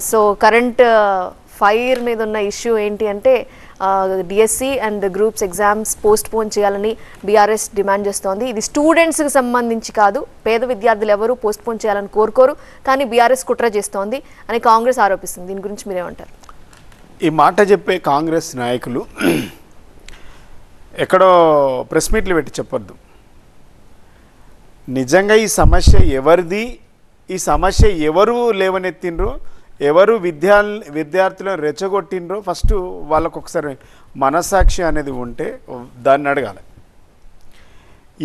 So current fire మీద ఉన్న issue ఏంటి అంటే DSC and groups exams post phone చేయాలని బీఆర్ఎస్ డిమాండ్ చేస్తోంది. ఇది స్టూడెంట్స్కి సంబంధించి కాదు, పేద విద్యార్థులు ఎవరు పోస్ట్ పోన్ చేయాలని కోరుకోరు, కానీ బీఆర్ఎస్ కుట్ర చేస్తోంది అని కాంగ్రెస్ ఆరోపిస్తుంది. దీని గురించి మీరేమంటారు? ఈ మాట చెప్పే కాంగ్రెస్ నాయకులు ఎక్కడో ప్రెస్ మీట్లు పెట్టి చెప్పొద్దు. నిజంగా ఈ సమస్య ఎవరిది, ఈ సమస్య ఎవరు లేవనెత్తిండ్రో, ఎవరు విద్యార్థులను రెచ్చగొట్టిండ్రో ఫస్ట్ వాళ్ళకు ఒకసారి మనస్సాక్షి అనేది ఉంటే దాన్ని అడగాలి.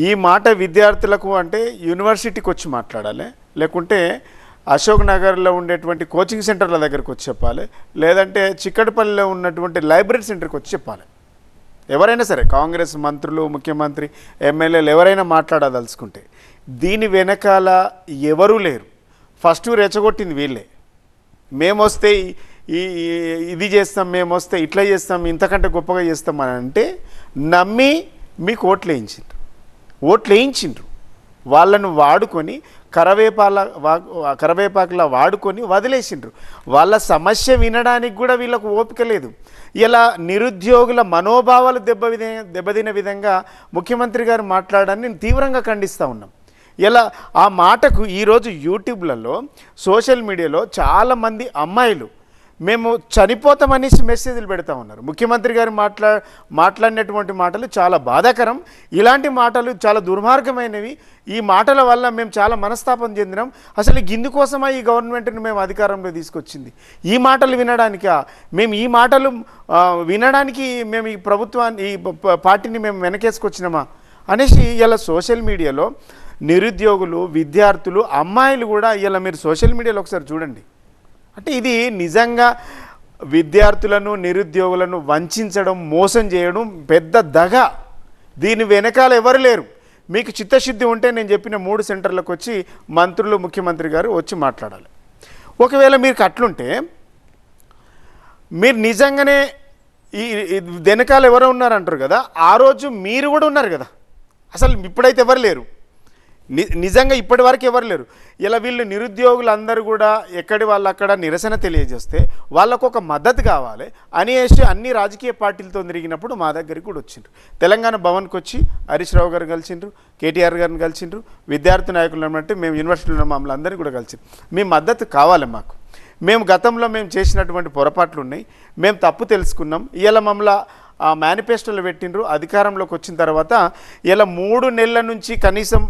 ఈ మాట విద్యార్థులకు అంటే యూనివర్సిటీకి వచ్చి మాట్లాడాలి, లేకుంటే అశోక్ నగర్లో ఉండేటువంటి కోచింగ్ సెంటర్ల దగ్గరకు వచ్చి చెప్పాలి, లేదంటే చిక్కడపల్లిలో ఉన్నటువంటి లైబ్రరీ సెంటర్కి వచ్చి చెప్పాలి. ఎవరైనా సరే కాంగ్రెస్ మంత్రులు, ముఖ్యమంత్రి, ఎమ్మెల్యేలు ఎవరైనా మాట్లాడదలుచుకుంటే దీని వెనకాల ఎవరూ లేరు. ఫస్ట్ రెచ్చగొట్టింది వీళ్ళే. మేమొస్తే ఇది చేస్తాం, మేమొస్తే ఇట్లా చేస్తాం, ఇంతకంటే గొప్పగా చేస్తామని అంటే నమ్మి మీకు ఓట్లు వేయించిండ్రు. వాళ్ళను వాడుకొని కరవేపాకులా వాడుకొని వదిలేసిండ్రు. వాళ్ళ సమస్య వినడానికి కూడా వీళ్ళకు ఓపిక లేదు. ఇలా నిరుద్యోగుల మనోభావాలు దెబ్బతిన విధంగా ముఖ్యమంత్రి గారు మాట్లాడాలని నేను తీవ్రంగా ఖండిస్తూ ఉన్నాం. ఇలా ఆ మాటకు ఈరోజు యూట్యూబ్లలో సోషల్ మీడియాలో చాలామంది అమ్మాయిలు మేము చనిపోతామనేసి మెసేజ్లు పెడతా ఉన్నారు. ముఖ్యమంత్రి గారు మాట్లాడినటువంటి మాటలు చాలా బాధాకరం. ఇలాంటి మాటలు చాలా దుర్మార్గమైనవి. ఈ మాటల వల్ల మేము చాలా మనస్తాపం చెందినాం. అసలు ఇందుకోసమా ఈ గవర్నమెంట్ని మేము అధికారంలో తీసుకొచ్చింది? ఈ మాటలు వినడానికా? మేము ఈ మాటలు వినడానికి మేము ఈ ప్రభుత్వాన్ని, ఈ పార్టీని మేము వెనకేసుకొచ్చినామా అనేసి ఇలా సోషల్ మీడియాలో నిరుద్యోగులు, విద్యార్థులు, అమ్మాయిలు కూడా ఇలా మీరు సోషల్ మీడియాలో ఒకసారి చూడండి. అంటే ఇది నిజంగా విద్యార్థులను, నిరుద్యోగులను వంచడం, మోసం చేయడం పెద్ద దగ. దీని వెనకాల ఎవరు లేరు. మీకు చిత్తశుద్ధి ఉంటే నేను చెప్పిన 3 సెంటర్లకు వచ్చి మంత్రులు, ముఖ్యమంత్రి గారు వచ్చి మాట్లాడాలి. ఒకవేళ మీకు అట్లుంటే మీరు నిజంగానే ఈ వెనకాల ఎవరో ఉన్నారంటారు కదా, ఆ రోజు మీరు కూడా ఉన్నారు కదా. అసలు ఇప్పుడైతే ఎవరు లేరు, నిజంగా ఇప్పటి వరకు ఎవరు లేరు. ఇలా వీళ్ళు నిరుద్యోగులు అందరూ కూడా ఎక్కడి వాళ్ళు అక్కడ నిరసన తెలియజేస్తే వాళ్ళకు ఒక మద్దతు కావాలి అనేసి అన్ని రాజకీయ పార్టీలతో తిరిగినప్పుడు మా దగ్గరికి కూడా వచ్చిండ్రు. తెలంగాణ భవన్కి వచ్చి హరీష్ రావు గారు కలిసిండ్రు, కేటీఆర్ గారిని కలిసిండ్రు, విద్యార్థి నాయకులు అంటే మేము యూనివర్సిటీలో ఉన్న మమ్మల్ని అందరినీ కూడా కలిసిండ్రు. మీ మద్దతు కావాలి మాకు. మేము గతంలో మేము చేసినటువంటి పొరపాట్లు ఉన్నాయి, మేము తప్పు తెలుసుకున్నాం. ఇలా మమ్మల్ని ఆ మేనిఫెస్టోలో పెట్టిండ్రు. అధికారంలోకి వచ్చిన తర్వాత ఇలా 3 నెలల నుంచి కనీసం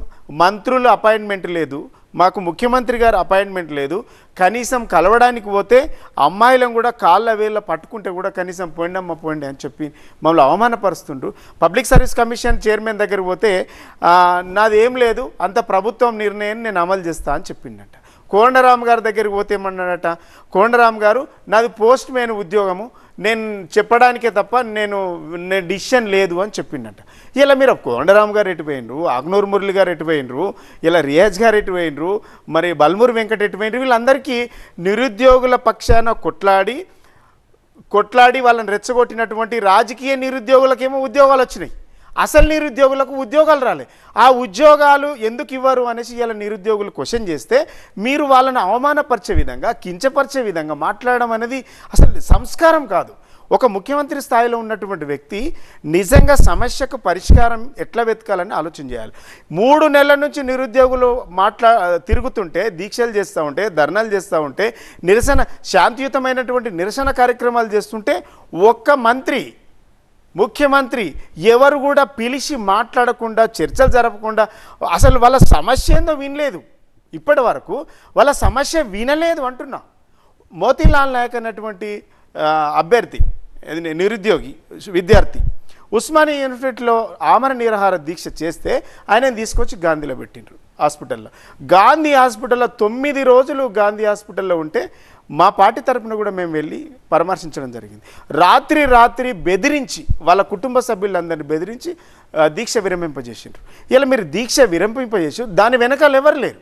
మంత్రులు అపాయింట్మెంట్ లేదు, మాకు ముఖ్యమంత్రి గారు అపాయింట్మెంట్ లేదు. కనీసం కలవడానికి పోతే అమ్మాయిలను కూడా కాళ్ళ వేళ్ళ పట్టుకుంటే కూడా కనీసం పోండి అని చెప్పి మమ్మల్ని అవమానపరుస్తుండ్రు. పబ్లిక్ సర్వీస్ కమిషన్ చైర్మన్ దగ్గరికి పోతే నాది ఏం లేదు, అంత ప్రభుత్వం నిర్ణయాన్ని నేను అమలు చేస్తా అని చెప్పిండట. కోదండరామ్ గారి దగ్గరికి పోతే ఏమన్నాడట, కోదండరామ్ గారు నాది పోస్ట్ మ్యాన్ ఉద్యోగము, నేను చెప్పడానికే తప్ప నేను డిసిషన్ లేదు అని చెప్పిండట. ఇలా మీరు కోదండరామ్ గారు ఎటు పోయినరు, ఆగ్నూరు మురళి గారు ఎటు పోయినరు, ఇలా రియాజ్ గారు ఎటు పోయినరు, మరి బల్మూరి వెంకట ఎటు పోయినరు, వీళ్ళందరికీ నిరుద్యోగుల పక్షాన కొట్లాడి వాళ్ళని రెచ్చగొట్టినటువంటి రాజకీయ నిరుద్యోగులకేమో ఉద్యోగాలు వచ్చినాయి, అసలు నిరుద్యోగులకు ఉద్యోగాలు రాలే. ఆ ఉద్యోగాలు ఎందుకు ఇవ్వరు అనేసి ఇలా నిరుద్యోగులు క్వశ్చన్ చేస్తే మీరు వాళ్ళని అవమానపరిచే విధంగా, కించపరిచే విధంగా మాట్లాడడం అనేది అసలు సంస్కారం కాదు. ఒక ముఖ్యమంత్రి స్థాయిలో ఉన్నటువంటి వ్యక్తి నిజంగా సమస్యకు పరిష్కారం ఎట్లా వెతకాలని ఆలోచన చేయాలి. 3 నెలల నుంచి నిరుద్యోగులు తిరుగుతుంటే, దీక్షలు చేస్తూ ఉంటే, ధర్నాలు చేస్తూ ఉంటే, శాంతియుతమైనటువంటి నిరసన కార్యక్రమాలు చేస్తుంటే ఒక్క ముఖ్యమంత్రి ఎవరు కూడా పిలిచి మాట్లాడకుండా, చర్చలు జరపకుండా, అసలు వాళ్ళ సమస్య ఏందో వినలేదు. ఇప్పటి వరకు వాళ్ళ సమస్య వినలేదు అంటున్నా. మోతీలాల్ నాయక్ అన్నటువంటి అభ్యర్థి, నిరుద్యోగి విద్యార్థి ఉస్మానియా యూనివర్సిటీలో ఆమరణ నిరాహార దీక్ష చేస్తే ఆయన తీసుకొచ్చి గాంధీలో పెట్టిండ్రు హాస్పిటల్లో. గాంధీ హాస్పిటల్లో 9 రోజులు గాంధీ హాస్పిటల్లో ఉంటే మా పార్టీ తరపున కూడా మేము వెళ్ళి పరామర్శించడం జరిగింది. రాత్రి బెదిరించి, వాళ్ళ కుటుంబ సభ్యులందరినీ బెదిరించి దీక్ష విరమింపజేసిండ్రు. ఇలా మీరు దీక్ష విరమింపజేసి దాని వెనకాల ఎవరు లేరు.